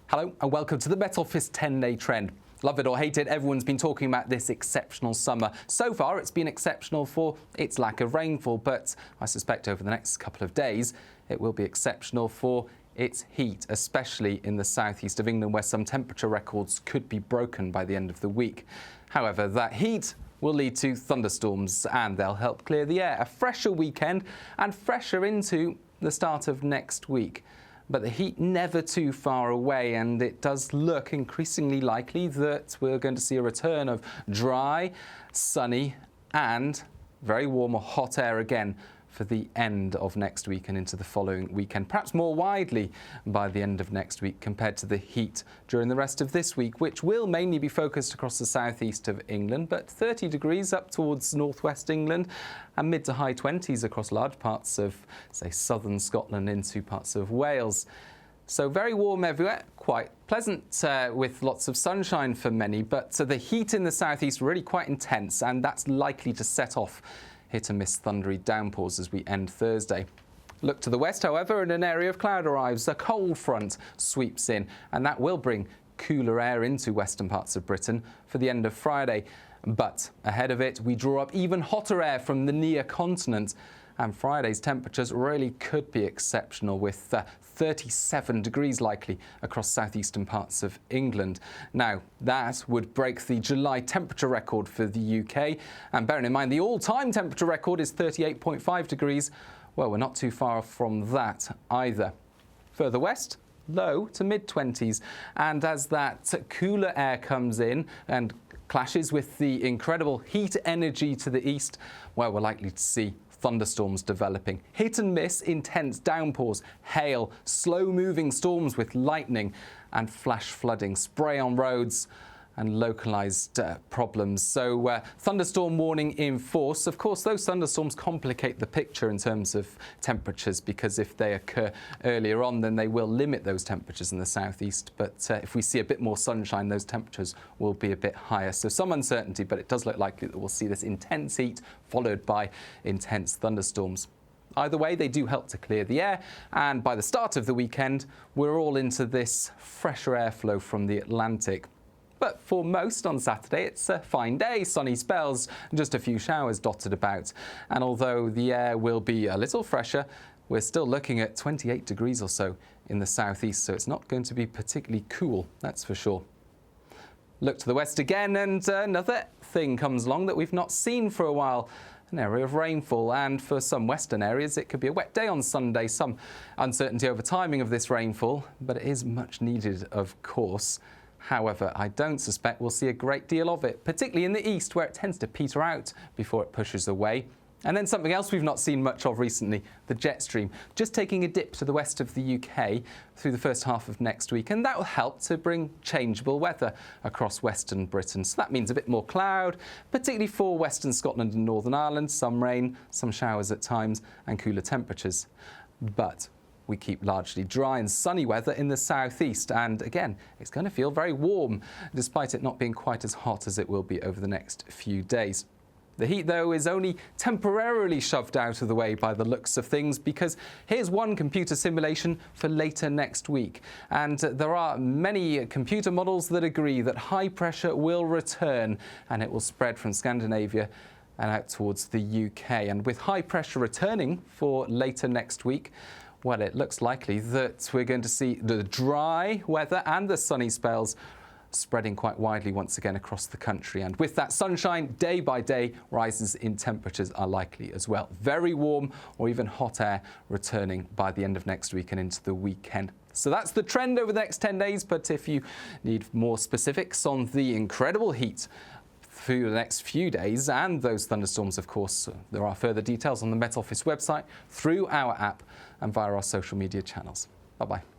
Hello and welcome to the Met Office 10-day trend. Love it or hate it, everyone's been talking about this exceptional summer. So far, it's been exceptional for its lack of rainfall, but I suspect over the next couple of days, it will be exceptional for its heat, especially in the southeast of England, where some temperature records could be broken by the end of the week. However, that heat will lead to thunderstorms, and they'll help clear the air. A fresher weekend and fresher into the start of next week. But the heat never too far away, and it does look increasingly likely that we're going to see a return of dry, sunny and very warm or hot air again for the end of next week and into the following weekend, perhaps more widely by the end of next week compared to the heat during the rest of this week, which will mainly be focused across the southeast of England, but 30 degrees up towards northwest England and mid to high 20s across large parts of, say, southern Scotland into parts of Wales. So very warm everywhere, quite pleasant with lots of sunshine for many, but the heat in the southeast really quite intense, and that's likely to set off hit and miss thundery downpours as we end Thursday. Look to the west, however, and an area of cloud arrives. A cold front sweeps in, and that will bring cooler air into western parts of Britain for the end of Friday. But ahead of it, we draw up even hotter air from the near continent. And Friday's temperatures really could be exceptional, with 37 degrees likely across southeastern parts of England. Now, that would break the July temperature record for the UK. And bearing in mind the all-time temperature record is 38.5 degrees, well, we're not too far from that either. Further west, low to mid-20s. And as that cooler air comes in and clashes with the incredible heat energy to the east, well, we're likely to see thunderstorms developing. Hit and miss, intense downpours, hail, slow-moving storms with lightning and flash flooding, spray on roads and localised problems. So thunderstorm warning in force. Of course, those thunderstorms complicate the picture in terms of temperatures, because if they occur earlier on, then they will limit those temperatures in the southeast. But if we see a bit more sunshine, those temperatures will be a bit higher. So some uncertainty, but it does look likely that we'll see this intense heat followed by intense thunderstorms. Either way, they do help to clear the air, and by the start of the weekend, we're all into this fresher airflow from the Atlantic. But for most on Saturday, it's a fine day, sunny spells, and just a few showers dotted about. And although the air will be a little fresher, we're still looking at 28 degrees or so in the southeast, so it's not going to be particularly cool, that's for sure. Look to the west again, and another thing comes along that we've not seen for a while. An area of rainfall, and for some western areas it could be a wet day on Sunday. Some uncertainty over timing of this rainfall, but it is much needed, of course. However, I don't suspect we'll see a great deal of it, particularly in the east, where it tends to peter out before it pushes away. And then something else we've not seen much of recently, the jet stream, just taking a dip to the west of the UK through the first half of next week, and that will help to bring changeable weather across western Britain. So that means a bit more cloud, particularly for western Scotland and Northern Ireland, some rain, some showers at times, and cooler temperatures. But we keep largely dry and sunny weather in the southeast, and again, it's going to feel very warm, despite it not being quite as hot as it will be over the next few days. The heat, though, is only temporarily shoved out of the way by the looks of things, because here's one computer simulation for later next week. And there are many computer models that agree that high pressure will return, and it will spread from Scandinavia and out towards the UK. And with high pressure returning for later next week, well, it looks likely that we're going to see the dry weather and the sunny spells spreading quite widely once again across the country. And with that sunshine, day by day, rises in temperatures are likely as well. Very warm or even hot air returning by the end of next week and into the weekend. So that's the trend over the next 10 days. But if you need more specifics on the incredible heat through the next few days and those thunderstorms, of course, there are further details on the Met Office website, through our app and via our social media channels. Bye-bye.